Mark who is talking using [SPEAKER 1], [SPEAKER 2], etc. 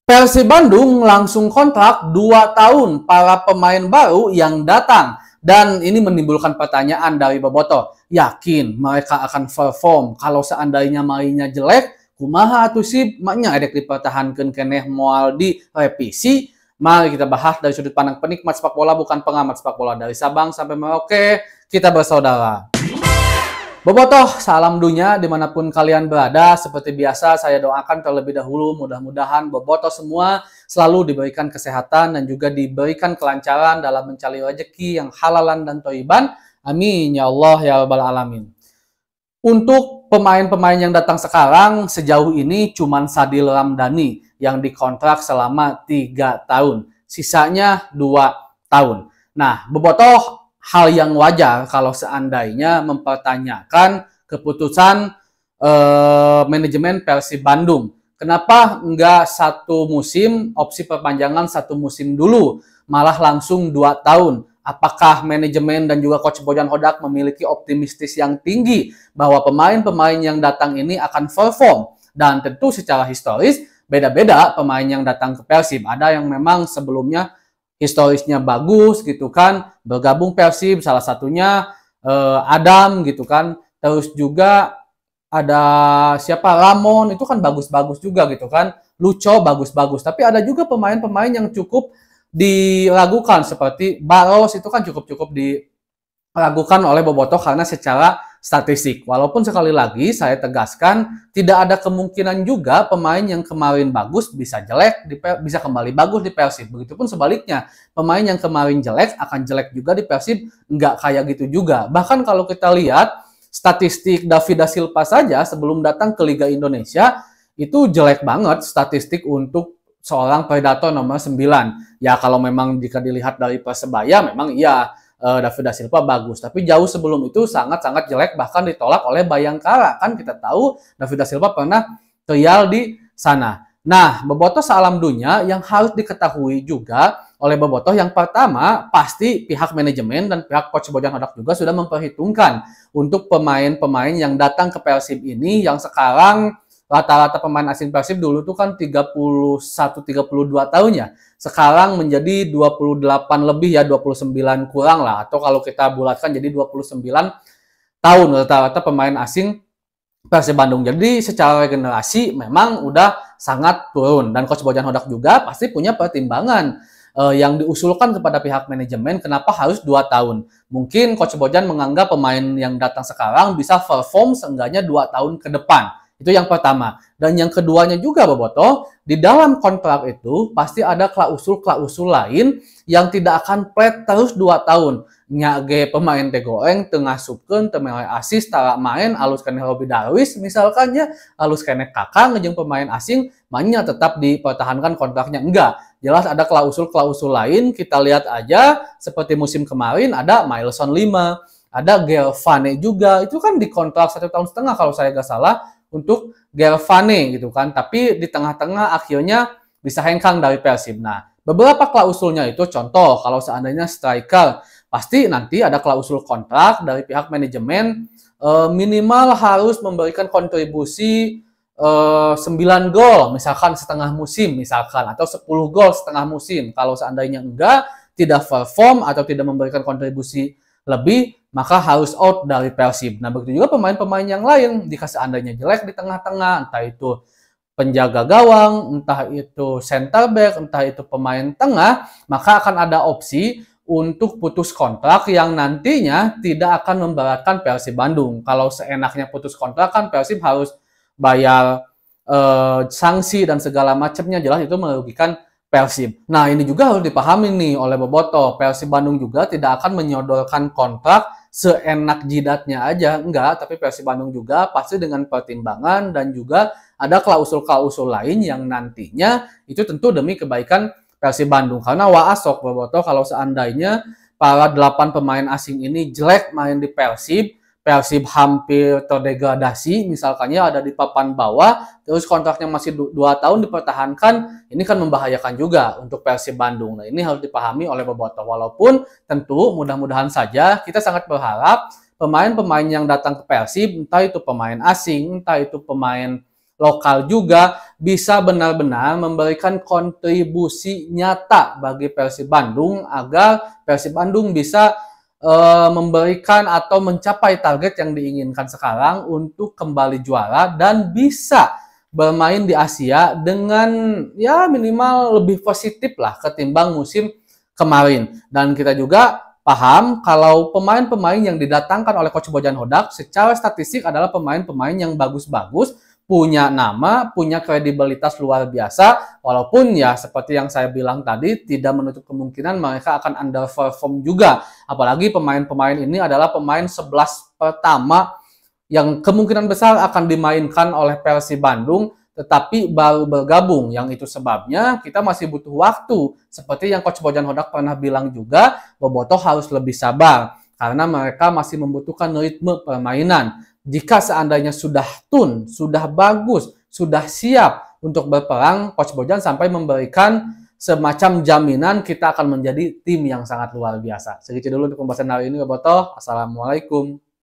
[SPEAKER 1] Persib Bandung langsung kontrak 2 tahun para pemain baru yang datang. Dan ini menimbulkan pertanyaan dari Bobotoh. Yakin mereka akan perform kalau seandainya mainnya jelek? Kumaha atuh sih maknya edek dipertahankan keneh moal di revisi? Mari kita bahas dari sudut pandang penikmat sepak bola bukan pengamat sepak bola dari Sabang sampai Merauke. Kita bersaudara. Bobotoh, salam dunia dimanapun kalian berada. Seperti biasa saya doakan terlebih dahulu mudah-mudahan Bobotoh semua selalu diberikan kesehatan dan juga diberikan kelancaran dalam mencari rezeki yang halalan dan thayyiban. Amin ya Allah ya rabbal alamin. Untuk pemain-pemain yang datang sekarang sejauh ini cuman Sadil Ramdhani yang dikontrak selama 3 tahun. Sisanya 2 tahun. Nah, Bobotoh hal yang wajar kalau seandainya mempertanyakan keputusan manajemen Persib Bandung. Kenapa enggak satu musim, opsi perpanjangan satu musim dulu, malah langsung 2 tahun? Apakah manajemen dan juga Coach Bojan Hodak memiliki optimistis yang tinggi bahwa pemain-pemain yang datang ini akan perform? Dan tentu secara historis, beda-beda pemain yang datang ke Persib. Ada yang memang sebelumnya historisnya bagus gitu kan, bergabung Persib, salah satunya Adam gitu kan, terus juga ada siapa, Ramon, itu kan bagus-bagus juga gitu kan, Lucho bagus-bagus, tapi ada juga pemain-pemain yang cukup diragukan seperti Baros, itu kan cukup-cukup diragukan oleh Bobotoh karena secara statistik. Walaupun sekali lagi saya tegaskan tidak ada kemungkinan juga pemain yang kemarin bagus bisa jelek bisa kembali bagus di Persib. Begitupun sebaliknya, pemain yang kemarin jelek akan jelek juga di Persib, nggak kayak gitu juga. Bahkan kalau kita lihat statistik David da Silva saja sebelum datang ke Liga Indonesia itu jelek banget statistik untuk seorang predator nomor 9. Ya kalau memang jika dilihat dari Persebaya memang iya David da Silva bagus, tapi jauh sebelum itu sangat-sangat jelek, bahkan ditolak oleh Bayangkara. Kan kita tahu David da Silva pernah trial di sana. Nah, Bobotoh salam dunia yang harus diketahui juga oleh Bobotoh, yang pertama pasti pihak manajemen dan pihak Coach Bojan Hodak juga sudah memperhitungkan untuk pemain-pemain yang datang ke Persib ini yang sekarang rata-rata pemain asing Persib dulu tuh kan 31-32 tahun ya. Sekarang menjadi 28 lebih ya, 29 kurang lah. Atau kalau kita bulatkan jadi 29 tahun rata-rata pemain asing Persib Bandung. Jadi secara regenerasi memang udah sangat turun. Dan Coach Bojan Hodak juga pasti punya pertimbangan yang diusulkan kepada pihak manajemen kenapa harus 2 tahun. Mungkin Coach Bojan menganggap pemain yang datang sekarang bisa perform seenggaknya 2 tahun ke depan. Itu yang pertama. Dan yang keduanya juga Bobotoh, di dalam kontrak itu pasti ada klausul-klausul lain yang tidak akan plat terus 2 tahun. Nyage pemain teh goeng, tengah supkeun, teu meleh asis, tara main, alus kene Robi Darwis misalkan ya, alus kene Kakang jeung pemain asing, mainnya tetap dipertahankan kontraknya. Enggak. Jelas ada klausul-klausul lain, kita lihat aja seperti musim kemarin ada Mileson 5, ada Gervane juga, itu kan dikontrak 1,5 tahun kalau saya nggak salah, untuk Gervane gitu kan, tapi di tengah-tengah akhirnya bisa hengkang dari Persib. Nah, beberapa klausulnya itu contoh kalau seandainya striker pasti nanti ada klausul kontrak dari pihak manajemen minimal harus memberikan kontribusi 9 gol misalkan setengah musim misalkan, atau 10 gol setengah musim. Kalau seandainya enggak, tidak perform atau tidak memberikan kontribusi lebih, maka harus out dari Persib. Nah, begitu juga pemain-pemain yang lain, jika seandainya jelek di tengah-tengah, entah itu penjaga gawang, entah itu center back, entah itu pemain tengah, maka akan ada opsi untuk putus kontrak yang nantinya tidak akan memberatkan Persib Bandung. Kalau seenaknya putus kontrak kan Persib harus bayar sanksi dan segala macamnya, jelas itu merugikan Persib. Nah, ini juga harus dipahami nih oleh Bobotoh. Persib Bandung juga tidak akan menyodorkan kontrak seenak jidatnya aja, enggak. Tapi Persib Bandung juga pasti dengan pertimbangan dan juga ada klausul-klausul lain yang nantinya itu tentu demi kebaikan Persib Bandung. Karena waasok Bobotoh kalau seandainya para 8 pemain asing ini jelek main di Persib, Persib hampir terdegradasi, misalkannya ada di papan bawah, terus kontraknya masih 2 tahun dipertahankan, ini kan membahayakan juga untuk Persib Bandung. Nah, ini harus dipahami oleh Bobotoh. Walaupun tentu mudah-mudahan saja kita sangat berharap pemain-pemain yang datang ke Persib, entah itu pemain asing, entah itu pemain lokal juga bisa benar-benar memberikan kontribusi nyata bagi Persib Bandung agar Persib Bandung bisa memberikan atau mencapai target yang diinginkan sekarang untuk kembali juara dan bisa bermain di Asia dengan ya minimal lebih positif lah ketimbang musim kemarin. Dan kita juga paham kalau pemain-pemain yang didatangkan oleh Coach Bojan Hodak secara statistik adalah pemain-pemain yang bagus-bagus, punya nama, punya kredibilitas luar biasa, walaupun ya seperti yang saya bilang tadi, tidak menutup kemungkinan mereka akan underperform juga. Apalagi pemain-pemain ini adalah pemain 11 pertama yang kemungkinan besar akan dimainkan oleh Persib Bandung, tetapi baru bergabung. Yang itu sebabnya kita masih butuh waktu. Seperti yang Coach Bojan Hodak pernah bilang juga, Bobotoh harus lebih sabar, karena mereka masih membutuhkan ritme permainan. Jika seandainya sudah tune, sudah bagus, sudah siap untuk berperang, Coach Bojan sampai memberikan semacam jaminan kita akan menjadi tim yang sangat luar biasa. Segitu dulu untuk pembahasan hari ini, Bobotoh. Assalamualaikum.